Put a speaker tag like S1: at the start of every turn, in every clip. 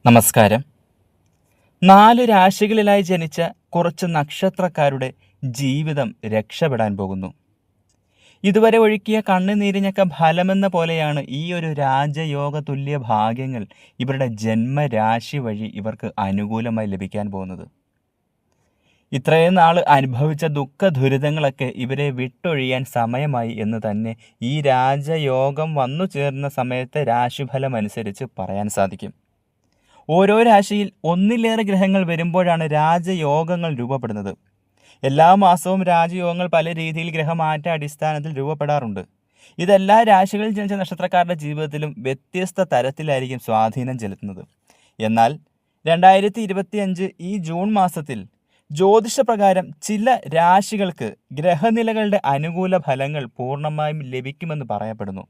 S1: നമസ്കാരം. 4 രാശികളിലായി ജനിച്ച കുറച്ച് നക്ഷത്രക്കാരുടെ ജീവിതം രക്ഷപ്പെടാൻ പോകുന്നു. ഇതുവരെ ഒഴുക്കിയ കണ്ണുനീരിനൊക്കെ ഫലമെന്ന പോലെയാണ് ഈ ഒരു രാജയോഗ തുല്യ ഭാഗ്യങ്ങൾ ഇവരുടെ ജന്മരാശി വഴി ഇവർക്ക് അനുകൂലമായി ലഭിക്കാൻ പോകുന്നത്. ഇത്രയും നാൾ അനുഭവിച്ച ദുഃഖ ദുരിതങ്ങളൊക്കെ ഇവരെ വിട്ടൊഴിയാൻ സമയമായി എന്ന് തന്നെ ഈ രാജയോഗം വന്നു ചേർന്ന സമയത്തെ രാശിഫലം അനുസരിച്ച് പറയാൻ സാധിക്കും. ഓരോ രാശിയിൽ ഒന്നിലേറെ ഗ്രഹങ്ങൾ വരുമ്പോഴാണ് രാജയോഗങ്ങൾ രൂപപ്പെടുന്നത്. എല്ലാ മാസവും രാജയോഗങ്ങൾ പല രീതിയിൽ ഗ്രഹമാറ്റ അടിസ്ഥാനത്തിൽ രൂപപ്പെടാറുണ്ട്. ഇതെല്ലാ രാശികളിൽ ജനിച്ച നക്ഷത്രക്കാരുടെ ജീവിതത്തിലും വ്യത്യസ്ത തരത്തിലായിരിക്കും സ്വാധീനം ചെലുത്തുന്നത്. എന്നാൽ 2025 ഈ ജൂൺ മാസത്തിൽ ജ്യോതിഷപ്രകാരം ചില രാശികൾക്ക് ഗ്രഹനിലകളുടെ അനുകൂല ഫലങ്ങൾ പൂർണ്ണമായും ലഭിക്കുമെന്ന് പറയപ്പെടുന്നു.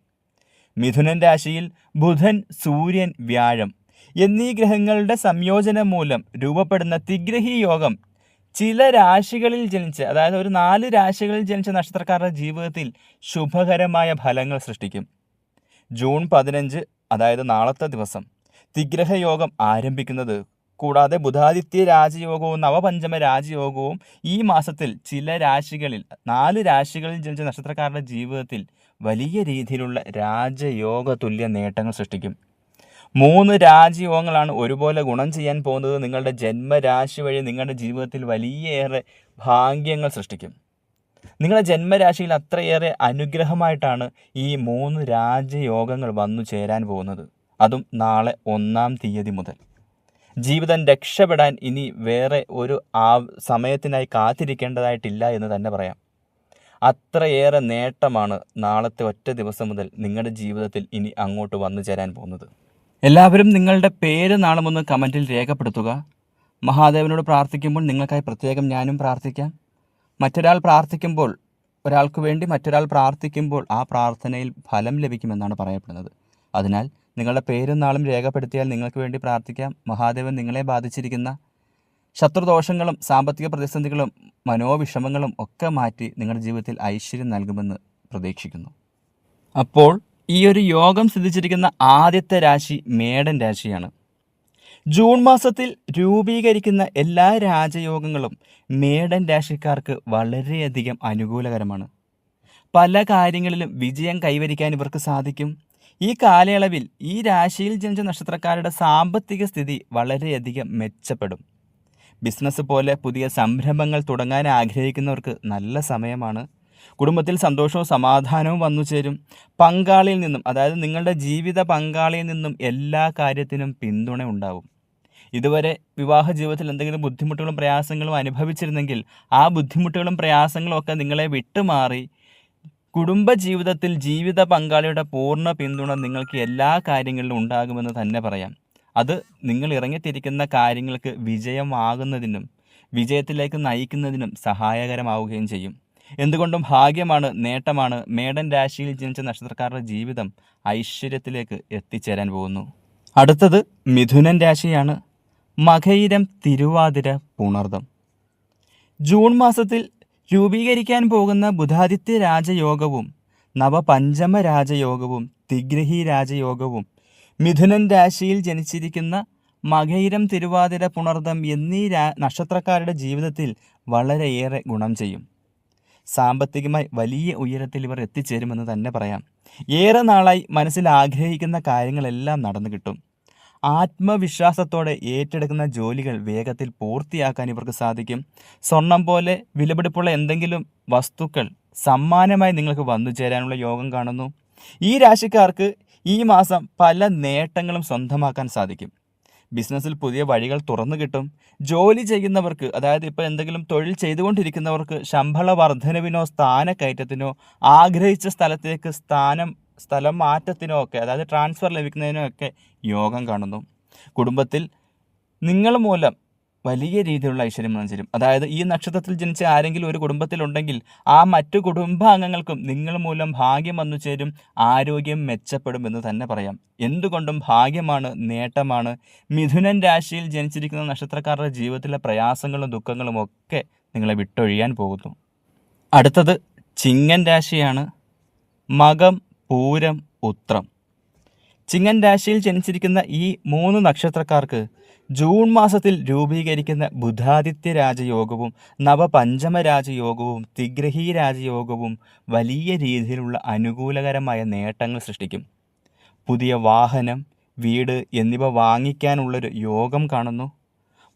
S1: മിഥുനൻ രാശിയിൽ ബുധൻ, സൂര്യൻ, വ്യാഴം എന്നീ ഗ്രഹങ്ങളുടെ സംയോജനം മൂലം രൂപപ്പെടുന്ന തിഗ്രഹി യോഗം ചില രാശികളിൽ ജനിച്ച്, അതായത് ഒരു 4 രാശികളിൽ ജനിച്ച നക്ഷത്രക്കാരുടെ ജീവിതത്തിൽ ശുഭകരമായ ഫലങ്ങൾ സൃഷ്ടിക്കും. ജൂൺ 15, അതായത് നാളത്തെ ദിവസം തിഗ്രഹ യോഗം ആരംഭിക്കുന്നത്. കൂടാതെ ബുധാദിത്യ രാജയോഗവും നവപഞ്ചമ രാജയോഗവും ഈ മാസത്തിൽ ചില രാശികളിൽ 4 രാശികളിൽ ജനിച്ച നക്ഷത്രക്കാരുടെ ജീവിതത്തിൽ വലിയ രീതിയിലുള്ള രാജയോഗ തുല്യ നേട്ടങ്ങൾ സൃഷ്ടിക്കും. 3 രാജയോഗങ്ങളാണ് ഒരുപോലെ ഗുണം ചെയ്യാൻ പോകുന്നത്. നിങ്ങളുടെ ജന്മരാശി വഴി നിങ്ങളുടെ ജീവിതത്തിൽ വലിയേറെ ഭാഗ്യങ്ങൾ സൃഷ്ടിക്കും. നിങ്ങളുടെ ജന്മരാശിയിൽ അത്രയേറെ അനുഗ്രഹമായിട്ടാണ് ഈ 3 രാജയോഗങ്ങൾ വന്നു ചേരാൻ പോകുന്നത്. അതും നാളെ 1-ാം തീയതി മുതൽ. ജീവിതം രക്ഷപ്പെടാൻ ഇനി വേറെ ഒരു സമയത്തിനായി കാത്തിരിക്കേണ്ടതായിട്ടില്ല എന്ന് തന്നെ പറയാം. അത്രയേറെ നേട്ടമാണ് നാളത്തെ ഒറ്റ ദിവസം മുതൽ നിങ്ങളുടെ ജീവിതത്തിൽ ഇനി അങ്ങോട്ട് വന്നു ചേരാൻ പോകുന്നത്. എല്ലാവരും നിങ്ങളുടെ പേര് നാളെ ഒന്ന് കമൻറ്റിൽ രേഖപ്പെടുത്തുക. മഹാദേവനോട് പ്രാർത്ഥിക്കുമ്പോൾ നിങ്ങൾക്കായി പ്രത്യേകം ഞാനും പ്രാർത്ഥിക്കാം. മറ്റൊരാൾ പ്രാർത്ഥിക്കുമ്പോൾ, ഒരാൾക്ക് വേണ്ടി മറ്റൊരാൾ പ്രാർത്ഥിക്കുമ്പോൾ ആ പ്രാർത്ഥനയിൽ ഫലം ലഭിക്കുമെന്നാണ് പറയപ്പെടുന്നത്. അതിനാൽ നിങ്ങളുടെ പേരും നാളും രേഖപ്പെടുത്തിയാൽ നിങ്ങൾക്ക് വേണ്ടി പ്രാർത്ഥിക്കാം. മഹാദേവൻ നിങ്ങളെ ബാധിച്ചിരിക്കുന്ന ശത്രുദോഷങ്ങളും സാമ്പത്തിക പ്രതിസന്ധികളും മനോവിഷമങ്ങളും ഒക്കെ മാറ്റി നിങ്ങളുടെ ജീവിതത്തിൽ ഐശ്വര്യം നൽകുമെന്ന് പ്രതീക്ഷിക്കുന്നു. അപ്പോൾ ഈ ഒരു യോഗം സിദ്ധിച്ചിരിക്കുന്ന ആദ്യത്തെ രാശി മേടൻ രാശിയാണ്. ജൂൺ മാസത്തിൽ രൂപീകരിക്കുന്ന എല്ലാ രാജയോഗങ്ങളും മേടൻ രാശിക്കാർക്ക് വളരെയധികം അനുകൂലകരമാണ്. പല കാര്യങ്ങളിലും വിജയം കൈവരിക്കാൻ ഇവർക്ക് സാധിക്കും. ഈ കാലയളവിൽ ഈ രാശിയിൽ ജനിച്ച നക്ഷത്രക്കാരുടെ സാമ്പത്തിക സ്ഥിതി വളരെയധികം മെച്ചപ്പെടും. ബിസിനസ് പോലെ പുതിയ സംരംഭങ്ങൾ തുടങ്ങാൻ ആഗ്രഹിക്കുന്നവർക്ക് നല്ല സമയമാണ്. കുടുംബത്തിൽ സന്തോഷവും സമാധാനവും വന്നു ചേരും. പങ്കാളിയിൽ നിന്നും, അതായത് നിങ്ങളുടെ ജീവിത പങ്കാളിയിൽ നിന്നും എല്ലാ കാര്യത്തിനും പിന്തുണ ഉണ്ടാവും. ഇതുവരെ വിവാഹ ജീവിതത്തിൽ എന്തെങ്കിലും ബുദ്ധിമുട്ടുകളും പ്രയാസങ്ങളും അനുഭവിച്ചിരുന്നെങ്കിൽ ആ ബുദ്ധിമുട്ടുകളും പ്രയാസങ്ങളും ഒക്കെ നിങ്ങളെ വിട്ടുമാറി കുടുംബജീവിതത്തിൽ ജീവിത പങ്കാളിയുടെ പൂർണ്ണ പിന്തുണ നിങ്ങൾക്ക് എല്ലാ കാര്യങ്ങളിലും ഉണ്ടാകുമെന്ന് തന്നെ പറയാം. അത് നിങ്ങൾ ഇറങ്ങിത്തിരിക്കുന്ന കാര്യങ്ങൾക്ക് വിജയമാകുന്നതിനും വിജയത്തിലേക്ക് നയിക്കുന്നതിനും സഹായകരമാവുകയും ചെയ്യും. എന്തുകൊണ്ടും ഭാഗ്യമാണ്, നേട്ടമാണ്. മേടൻ രാശിയിൽ ജനിച്ച നക്ഷത്രക്കാരുടെ ജീവിതം ഐശ്വര്യത്തിലേക്ക് എത്തിച്ചേരാൻ പോകുന്നു. അടുത്തത് മിഥുനൻ രാശിയാണ്. മകയിരം, തിരുവാതിര, പുണർദം. ജൂൺ മാസത്തിൽ രൂപീകരിക്കാൻ പോകുന്ന ബുധാദിത്യ രാജയോഗവും നവപഞ്ചമ രാജയോഗവും തിഗ്രഹി രാജയോഗവും മിഥുനൻ രാശിയിൽ ജനിച്ചിരിക്കുന്ന മകയിരം, തിരുവാതിര, പുണർദം എന്നീ നക്ഷത്രക്കാരുടെ ജീവിതത്തിൽ വളരെയേറെ ഗുണം ചെയ്യും. സാമ്പത്തികമായി വലിയ ഉയരത്തിൽ ഇവർ എത്തിച്ചേരുമെന്ന് തന്നെ പറയാം. ഏറെ നാളായി മനസ്സിൽ ആഗ്രഹിക്കുന്ന കാര്യങ്ങളെല്ലാം നടന്നു കിട്ടും. ആത്മവിശ്വാസത്തോടെ ഏറ്റെടുക്കുന്ന ജോലികൾ വേഗത്തിൽ പൂർത്തിയാക്കാൻ ഇവർക്ക് സാധിക്കും. സ്വർണം പോലെ വിലപിടിപ്പുള്ള എന്തെങ്കിലും വസ്തുക്കൾ സമ്മാനമായി നിങ്ങൾക്ക് വന്നു ചേരാനുള്ള യോഗം കാണുന്നു. ഈ രാശിക്കാർക്ക് ഈ മാസം പല നേട്ടങ്ങളും സ്വന്തമാക്കാൻ സാധിക്കും. ബിസിനസ്സിൽ പുതിയ വഴികൾ തുറന്നു കിട്ടും. ജോലി ചെയ്യുന്നവർക്ക്, അതായത് ഇപ്പോൾ എന്തെങ്കിലും തൊഴിൽ ചെയ്തുകൊണ്ടിരിക്കുന്നവർക്ക് ശമ്പള വർധനവിനോ സ്ഥാനക്കയറ്റത്തിനോ ആഗ്രഹിച്ച സ്ഥലത്തേക്ക് സ്ഥലം മാറ്റത്തിനോ ഒക്കെ, അതായത് ട്രാൻസ്ഫർ ലഭിക്കുന്നതിനോ ഒക്കെ യോഗം കാണുന്നു. കുടുംബത്തിൽ നിങ്ങൾ മൂലം വലിയ രീതിയിലുള്ള ഐശ്വര്യം വന്നു ചേരും. അതായത് ഈ നക്ഷത്രത്തിൽ ജനിച്ച ആരെങ്കിലും ഒരു കുടുംബത്തിലുണ്ടെങ്കിൽ ആ മറ്റു കുടുംബാംഗങ്ങൾക്കും നിങ്ങൾ മൂലം ഭാഗ്യം വന്നു ചേരും, ആരോഗ്യം മെച്ചപ്പെടും എന്ന് തന്നെ പറയാം. എന്തുകൊണ്ടും ഭാഗ്യമാണ്, നേട്ടമാണ്. മിഥുനൻ രാശിയിൽ ജനിച്ചിരിക്കുന്ന നക്ഷത്രക്കാരുടെ ജീവിതത്തിലെ പ്രയാസങ്ങളും ദുഃഖങ്ങളും ഒക്കെ നിങ്ങളെ വിട്ടൊഴിയാൻ പോകുന്നു. അടുത്തത് ചിങ്ങൻ രാശിയാണ്. മകം, പൂരം, ഉത്രം. ചിങ്ങൻ രാശിയിൽ ജനിച്ചിരിക്കുന്ന ഈ 3 നക്ഷത്രക്കാർക്ക് ജൂൺ മാസത്തിൽ രൂപീകരിക്കുന്ന ബുധാദിത്യ രാജയോഗവും നവപഞ്ചമ രാജയോഗവും തിഗ്രഹി രാജയോഗവും വലിയ രീതിയിലുള്ള അനുകൂലകരമായ നേട്ടങ്ങൾ സൃഷ്ടിക്കും. പുതിയ വാഹനം, വീട് എന്നിവ വാങ്ങിക്കാനുള്ളൊരു യോഗം കാണുന്നു.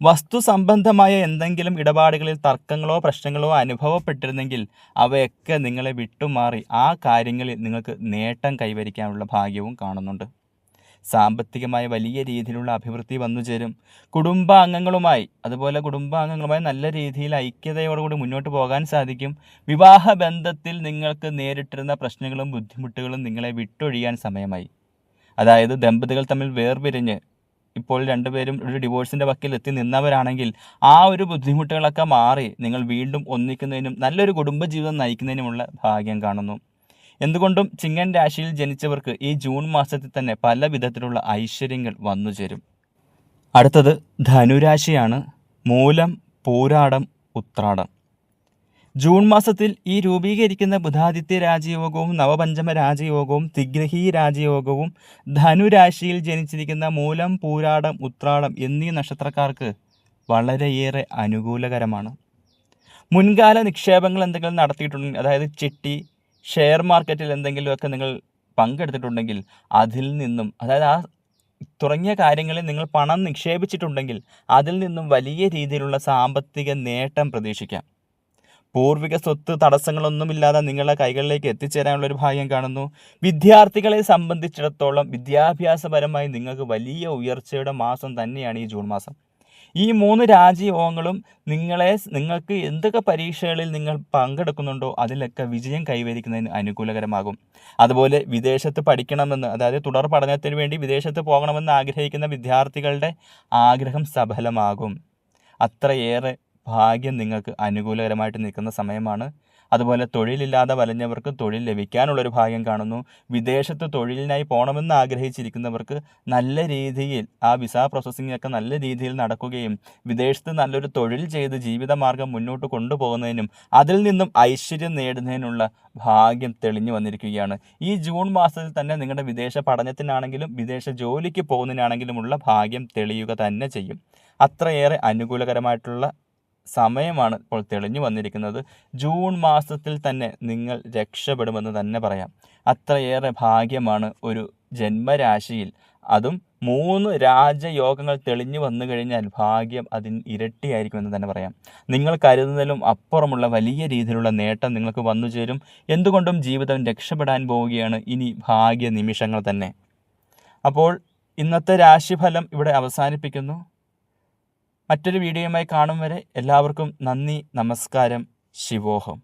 S1: വസ്തു സംബന്ധമായ എന്തെങ്കിലും ഇടപാടുകളിൽ തർക്കങ്ങളോ പ്രശ്നങ്ങളോ അനുഭവപ്പെട്ടിരുന്നെങ്കിൽ അവയൊക്കെ നിങ്ങളെ വിട്ടുമാറി ആ കാര്യങ്ങളിൽ നിങ്ങൾക്ക് നേട്ടം കൈവരിക്കാനുള്ള ഭാഗ്യവും കാണുന്നുണ്ട്. സാമ്പത്തികമായ വലിയ രീതിയിലുള്ള അഭിവൃദ്ധി വന്നുചേരും. കുടുംബാംഗങ്ങളുമായി നല്ല രീതിയിൽ ഐക്യതയോടുകൂടി മുന്നോട്ട് പോകാൻ സാധിക്കും. വിവാഹ ബന്ധത്തിൽ നിങ്ങൾക്ക് നേരിട്ടിരുന്ന പ്രശ്നങ്ങളും ബുദ്ധിമുട്ടുകളും നിങ്ങളെ വിട്ടൊഴിയാൻ സമയമായി. അതായത് ദമ്പതികൾ തമ്മിൽ വേർപിരിഞ്ഞ് ഇപ്പോൾ രണ്ടുപേരും ഒരു ഡിവോഴ്സിൻ്റെ വക്കിൽ എത്തി നിന്നവരാണെങ്കിൽ ആ ഒരു ബുദ്ധിമുട്ടുകളൊക്കെ മാറി നിങ്ങൾ വീണ്ടും ഒന്നിക്കുന്നതിനും നല്ലൊരു കുടുംബജീവിതം നയിക്കുന്നതിനുമുള്ള ഭാഗ്യം കാണുന്നു. എന്തുകൊണ്ടും ചിങ്ങൻ രാശിയിൽ ജനിച്ചവർക്ക് ഈ ജൂൺ മാസത്തിൽ തന്നെ പല വിധത്തിലുള്ള ഐശ്വര്യങ്ങൾ വന്നുചേരും. അടുത്തത് ധനുരാശിയാണ്. മൂലം, പൂരാടം, ഉത്രാടം. ജൂൺ മാസത്തിൽ ഈ രൂപീകരിക്കുന്ന ബുധാദിത്യ രാജയോഗവും നവപഞ്ചമ രാജയോഗവും തിഗ്രഹി രാജയോഗവും ധനുരാശിയിൽ ജനിച്ചിരിക്കുന്ന മൂലം, പൂരാടം, ഉത്രാടം എന്നീ നക്ഷത്രക്കാർക്ക് വളരെയേറെ അനുകൂലകരമാണ്. മുൻകാല നിക്ഷേപങ്ങൾ എന്തെങ്കിലും നടത്തിയിട്ടുണ്ടെങ്കിൽ, അതായത് ചിട്ടി, ഷെയർ മാർക്കറ്റിൽ എന്തെങ്കിലുമൊക്കെ നിങ്ങൾ പങ്കെടുത്തിട്ടുണ്ടെങ്കിൽ അതിൽ നിന്നും, അതായത് ആ തുടങ്ങിയ കാര്യങ്ങളിൽ നിങ്ങൾ പണം നിക്ഷേപിച്ചിട്ടുണ്ടെങ്കിൽ അതിൽ നിന്നും വലിയ രീതിയിലുള്ള സാമ്പത്തിക നേട്ടം പ്രതീക്ഷിക്കാം. പൂർവിക സ്വത്ത് തടസ്സങ്ങളൊന്നുമില്ലാതെ നിങ്ങളുടെ കൈകളിലേക്ക് എത്തിച്ചേരാനുള്ളൊരു ഭാഗ്യം കാണുന്നു. വിദ്യാർത്ഥികളെ സംബന്ധിച്ചിടത്തോളം വിദ്യാഭ്യാസപരമായി നിങ്ങൾക്ക് വലിയ ഉയർച്ചയുടെ മാസം തന്നെയാണ് ഈ ജൂൺ മാസം. ഈ 3 രാജയോഗങ്ങളും നിങ്ങൾക്ക് എന്തൊക്കെ പരീക്ഷകളിൽ നിങ്ങൾ പങ്കെടുക്കുന്നുണ്ടോ അതിലൊക്കെ വിജയം കൈവരിക്കുന്നതിന് അനുകൂലകരമാകും. അതുപോലെ വിദേശത്ത് പഠിക്കണമെന്ന്, അതായത് തുടർ പഠനത്തിന് വേണ്ടി വിദേശത്ത് പോകണമെന്ന് ആഗ്രഹിക്കുന്ന വിദ്യാർത്ഥികളുടെ ആഗ്രഹം സഫലമാകും. അത്രയേറെ ഭാഗ്യം നിങ്ങൾക്ക് അനുകൂലകരമായിട്ട് നിൽക്കുന്ന സമയമാണ്. അതുപോലെ തൊഴിലില്ലാതെ വലഞ്ഞവർക്ക് തൊഴിൽ ലഭിക്കാനുള്ളൊരു ഭാഗ്യം കാണുന്നു. വിദേശത്ത് തൊഴിലിനായി പോകണമെന്ന് ആഗ്രഹിച്ചിരിക്കുന്നവർക്ക് നല്ല രീതിയിൽ ആ വിസ പ്രോസസ്സിംഗ് ഒക്കെ നല്ല രീതിയിൽ നടക്കുകയും വിദേശത്ത് നല്ലൊരു തൊഴിൽ ചെയ്ത് ജീവിതമാർഗം മുന്നോട്ട് കൊണ്ടുപോകുന്നതിനും അതിൽ നിന്നും ഐശ്വര്യം നേടുന്നതിനുള്ള ഭാഗ്യം തെളിഞ്ഞു വന്നിരിക്കുകയാണ്. ഈ ജൂൺ മാസത്തിൽ തന്നെ നിങ്ങളുടെ വിദേശ പഠനത്തിനാണെങ്കിലും വിദേശ ജോലിക്ക് പോകുന്നതിനാണെങ്കിലുമുള്ള ഭാഗ്യം തെളിയുക തന്നെ ചെയ്യും. അത്രയേറെ അനുകൂലകരമായിട്ടുള്ള സമയമാണ് ഇപ്പോൾ തെളിഞ്ഞു വന്നിരിക്കുന്നത്. ജൂൺ മാസത്തിൽ തന്നെ നിങ്ങൾ രക്ഷപ്പെടുമെന്ന് തന്നെ പറയാം. അത്രയേറെ ഭാഗ്യമാണ് ഒരു ജന്മരാശിയിൽ, അതും 3 രാജയോഗങ്ങൾ തെളിഞ്ഞു വന്നു കഴിഞ്ഞാൽ ഭാഗ്യം അതിന് ഇരട്ടിയായിരിക്കുമെന്ന് തന്നെ പറയാം. നിങ്ങൾ കരുതുന്നതിലും അപ്പുറമുള്ള വലിയ രീതിയിലുള്ള നേട്ടം നിങ്ങൾക്ക് വന്നു ചേരും. എന്തുകൊണ്ടും ജീവിതം രക്ഷപ്പെടാൻ പോവുകയാണ് ഇനി ഭാഗ്യ നിമിഷങ്ങൾ തന്നെ. അപ്പോൾ ഇന്നത്തെ രാശിഫലം ഇവിടെ അവസാനിപ്പിക്കുന്നു. മറ്റൊരു വീഡിയോയുമായി കാണും വരെ എല്ലാവർക്കും നന്ദി, നമസ്കാരം, ശിവോഹം.